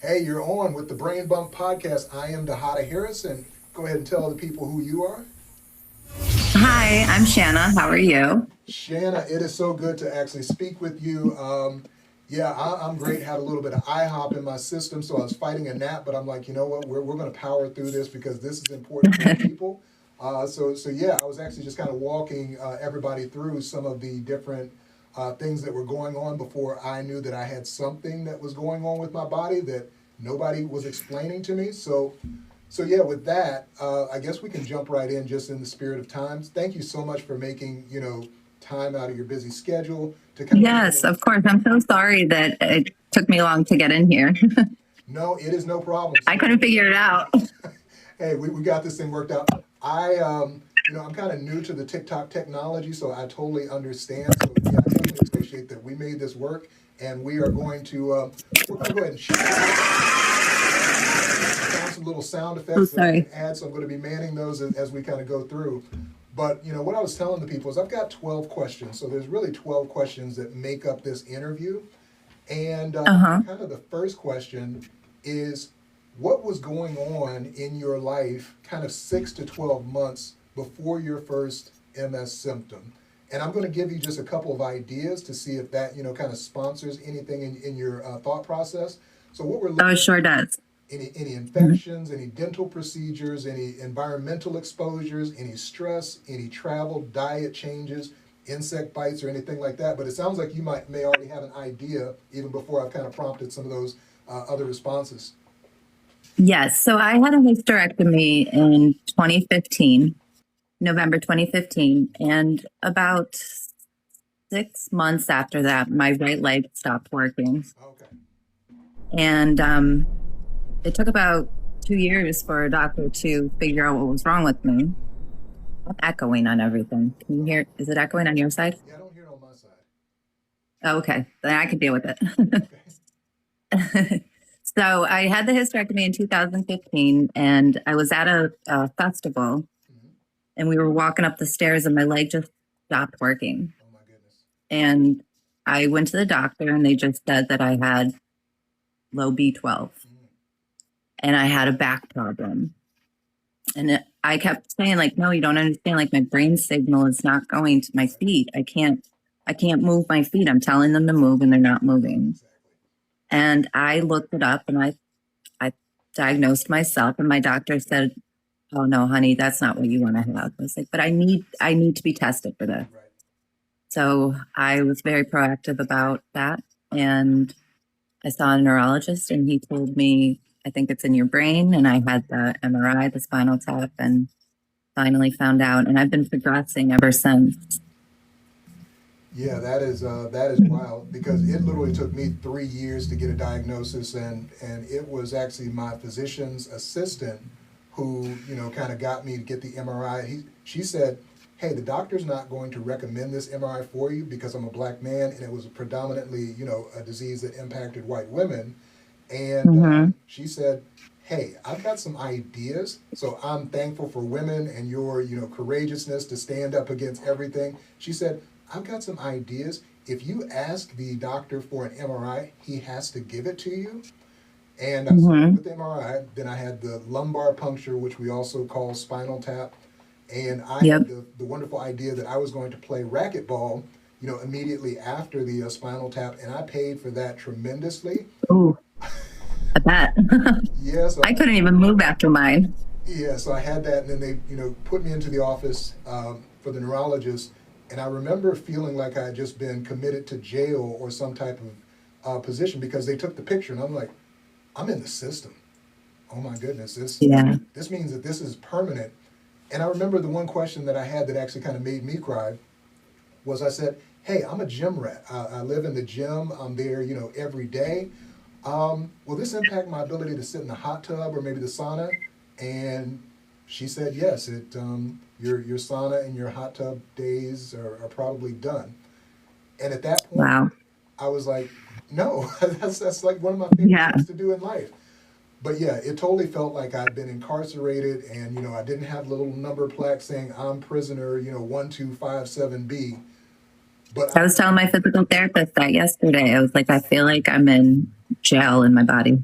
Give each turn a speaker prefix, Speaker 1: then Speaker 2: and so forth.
Speaker 1: Hey, you're on with the Brain Bump Podcast. I am Dahada Harris, and go ahead and tell the people who you are.
Speaker 2: Hi, I'm Shanna. How are you?
Speaker 1: Shanna, it is so good to actually speak with you. I'm great. Had a little bit of IHOP in my system, so I was fighting a nap, but I'm like, you know what? We're going to power through this because this is important for people. I was actually just kind of walking everybody through some of the different things that were going on before I knew that I had something that was going on with my body that nobody was explaining to me. With that, I guess we can jump right in just in the spirit of times. Thank you so much for making, time out of your busy schedule to kind of.
Speaker 2: Yes, of course. I'm so sorry that it took me long to get in here.
Speaker 1: No, it is no problem.
Speaker 2: I couldn't figure it out.
Speaker 1: Hey, we got this thing worked out. I'm kind of new to the TikTok technology, so I totally understand. So yeah, I totally appreciate that we made this work, and we are going to we're going to go ahead and found some little sound effects that I can add, so I'm going to be manning those as we kind of go through. But what I was telling the people is I've got 12 questions, so there's really 12 questions that make up this interview, and kind of the first question is, what was going on in your life kind of 6 to 12 months before your first MS symptom? And I'm going to give you just a couple of ideas to see if that, kind of sponsors anything in your thought process. So what we're looking
Speaker 2: it sure does.
Speaker 1: Any infections, any dental procedures, any environmental exposures, any stress, any travel, diet changes, insect bites, or anything like that. But it sounds like you may already have an idea even before I've kind of prompted some of those other responses.
Speaker 2: Yes. So I had a hysterectomy in 2015, November 2015. And about 6 months after that, my right leg stopped working.
Speaker 1: Okay.
Speaker 2: And it took about 2 years for a doctor to figure out what was wrong with me. I'm echoing on everything. Can you hear? Is it echoing on your side?
Speaker 1: Yeah, I don't hear it on my side.
Speaker 2: Oh, okay. Then I can deal with it. Okay. So I had the hysterectomy in 2015, and I was at a festival, and we were walking up the stairs, and my leg just stopped working.
Speaker 1: Oh, my goodness.
Speaker 2: And I went to the doctor, and they just said that I had low B12, and I had a back problem. And I kept saying, like, no, you don't understand. Like, my brain signal is not going to my feet. I can't move my feet. I'm telling them to move, and they're not moving. And I looked it up, and I diagnosed myself, and my doctor said, oh no, honey, that's not what you want to have. I was like, but I need to be tested for this. Right. So I was very proactive about that. And I saw a neurologist, and he told me, I think it's in your brain. And I had the MRI, the spinal tap, and finally found out. And I've been progressing ever since.
Speaker 1: Yeah, that is wild, because it literally took me 3 years to get a diagnosis, and it was actually my physician's assistant who kind of got me to get the MRI. She said, hey, the doctor's not going to recommend this MRI for you because I'm a black man, and it was predominantly a disease that impacted white women. And she said, hey, I've got some ideas, so I'm thankful for women and your courageousness to stand up against everything. She said, I've got some ideas. If you ask the doctor for an MRI, he has to give it to you. And I started with the MRI. Then I had the lumbar puncture, which we also call spinal tap. And I had the wonderful idea that I was going to play racquetball, immediately after the spinal tap. And I paid for that tremendously.
Speaker 2: Ooh, I bet.
Speaker 1: Yeah, so
Speaker 2: I couldn't even move after mine.
Speaker 1: Yeah, so I had that. And then they, put me into the office for the neurologist. And I remember feeling like I had just been committed to jail or some type of position, because they took the picture, and I'm like, I'm in the system. Oh my goodness, this means that this is permanent. And I remember the one question that I had that actually kind of made me cry was, I said, hey, I'm a gym rat. I live in the gym. I'm there, every day. Will this impact my ability to sit in the hot tub or maybe the sauna? And she said, yes, your sauna and your hot tub days are probably done. And at that point, I was like, no, that's like one of my favorite things to do in life. But yeah, it totally felt like I'd been incarcerated, and I didn't have little number plaque saying I'm prisoner 1257B.
Speaker 2: But I was telling my physical therapist that yesterday. I was like, I feel like I'm in jail in my body.